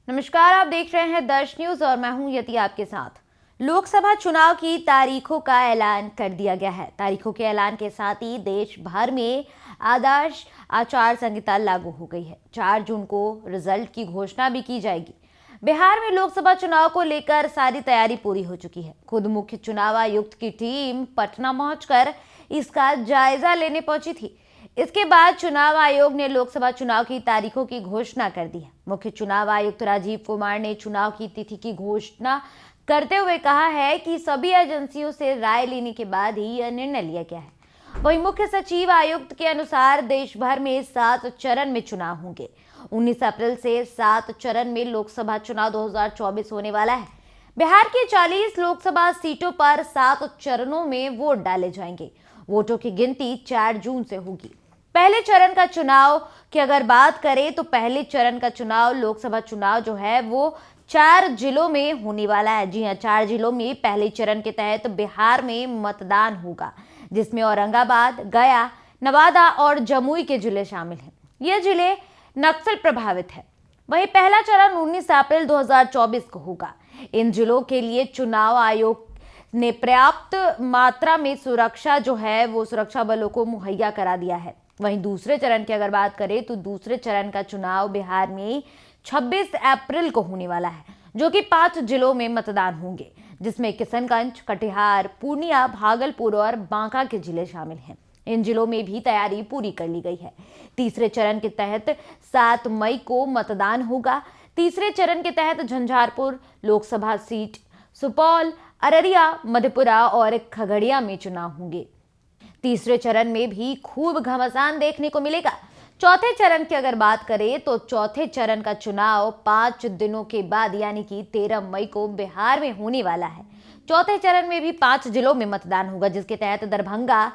नमस्कार, आप देख रहे हैं दर्श न्यूज और मैं हूं यति आपके साथ। लोकसभा चुनाव की तारीखों का ऐलान कर दिया गया है। तारीखों के ऐलान के साथ ही देश भर में आदर्श आचार संहिता लागू हो गई है। 4 जून को रिजल्ट की घोषणा भी की जाएगी। बिहार में लोकसभा चुनाव को लेकर सारी तैयारी पूरी हो चुकी है। खुद मुख्य चुनाव आयुक्त की टीम पटना पहुंचकर इसका जायजा लेने पहुंची थी। इसके बाद चुनाव आयोग ने लोकसभा चुनाव की तारीखों की घोषणा कर दी है। मुख्य चुनाव आयुक्त राजीव कुमार ने चुनाव की तिथि की घोषणा करते हुए कहा है कि सभी एजेंसियों से राय लेने के बाद ही यह निर्णय लिया गया है। वहीं मुख्य सचिव आयुक्त के अनुसार देश भर में 7 चरण में चुनाव होंगे। 19 अप्रैल से 7 चरण में लोकसभा चुनाव 2024 होने वाला है। बिहार की 40 लोकसभा सीटों पर 7 चरणों में वोट डाले जाएंगे। वोटों की गिनती 4 जून से होगी। पहले चरण का चुनाव की अगर बात करें तो पहले चरण का चुनाव लोकसभा चुनाव जो है वो 4 जिलों में होने वाला है। जी हां, 4 जिलों में पहले चरण के तहत बिहार में मतदान होगा, जिसमें औरंगाबाद, गया, नवादा और जमुई के जिले शामिल हैं। ये जिले नक्सल प्रभावित है। वहीं पहला चरण 19 अप्रैल 2024 को होगा। इन जिलों के लिए चुनाव आयोग ने पर्याप्त मात्रा में सुरक्षा जो है वो सुरक्षा बलों को मुहैया करा दिया है। वहीं दूसरे चरण की अगर बात करें तो दूसरे चरण का चुनाव बिहार में 26 अप्रैल को होने वाला है, जो कि 5 जिलों में मतदान होंगे, जिसमें किशनगंज, कटिहार, पूर्णिया, भागलपुर और बांका के जिले शामिल हैं। इन जिलों में भी तैयारी पूरी कर ली गई है। तीसरे चरण के तहत 7 मई को मतदान होगा। तीसरे चरण के तहत झंझारपुर लोकसभा सीट, सुपौल, अररिया, मधेपुरा और खगड़िया में चुनाव होंगे। तीसरे चरण में भी खूब घमासान देखने को मिलेगा। चौथे चरण की अगर बात करें तो चौथे चरण का चुनाव 5 दिनों के बाद यानी कि 13 मई को बिहार में होने वाला है। चौथे चरण में भी 5 जिलों में मतदान होगा, जिसके तहत दरभंगा,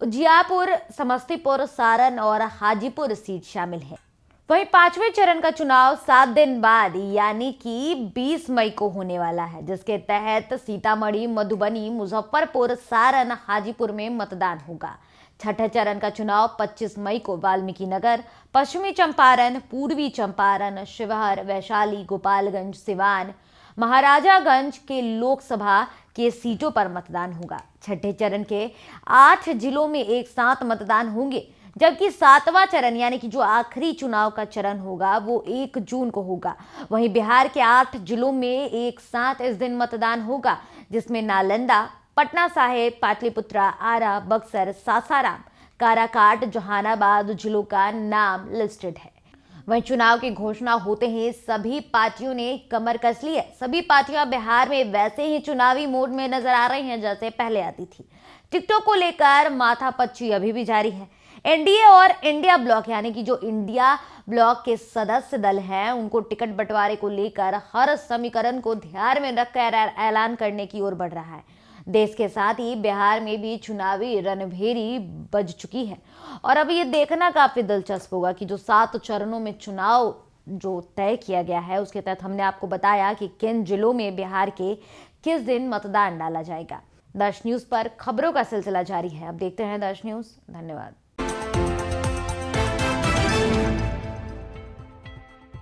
उजियारपुर, समस्तीपुर, सारण और हाजीपुर सीट शामिल है। वहीं 5वें चरण का चुनाव 7 दिन बाद यानी कि 20 मई को होने वाला है, जिसके तहत सीतामढ़ी, मधुबनी, मुजफ्फरपुर, सारण, हाजीपुर में मतदान होगा। छठे चरण का चुनाव 25 मई को वाल्मीकि नगर, पश्चिमी चंपारण, पूर्वी चंपारण, शिवहर, वैशाली, गोपालगंज, सिवान, महाराजागंज के लोकसभा के सीटों पर मतदान होगा। छठे चरण के 8 जिलों में एक साथ मतदान होंगे, जबकि 7वां चरण यानी कि जो आखिरी चुनाव का चरण होगा वो 1 जून को होगा। वहीं बिहार के 8 जिलों में एक साथ इस दिन मतदान होगा, जिसमें नालंदा, पटना साहिब, पाटलिपुत्रा, आरा, बक्सर, सासाराम, काराकाट, जहानाबाद जिलों का नाम लिस्टेड है। वहीं चुनाव की घोषणा होते ही सभी पार्टियों ने कमर कस ली है। सभी पार्टियां बिहार में वैसे ही चुनावी मोड में नजर आ रही हैं जैसे पहले आती थी। टिकटों को लेकर माथापच्ची अभी भी जारी है। एनडीए और इंडिया ब्लॉक यानी कि जो इंडिया ब्लॉक के सदस्य दल हैं उनको टिकट बंटवारे को लेकर हर समीकरण को ध्यान में रखकर ऐलान करने की ओर बढ़ रहा है। देश के साथ ही बिहार में भी चुनावी रणभेरी बज चुकी है और अब ये देखना काफी दिलचस्प होगा कि जो 7 चरणों में चुनाव जो तय किया गया है उसके तहत हमने आपको बताया कि किन जिलों में बिहार के किस दिन मतदान डाला जाएगा। दर्श न्यूज पर खबरों का सिलसिला जारी है। अब देखते हैं दर्श न्यूज। धन्यवाद।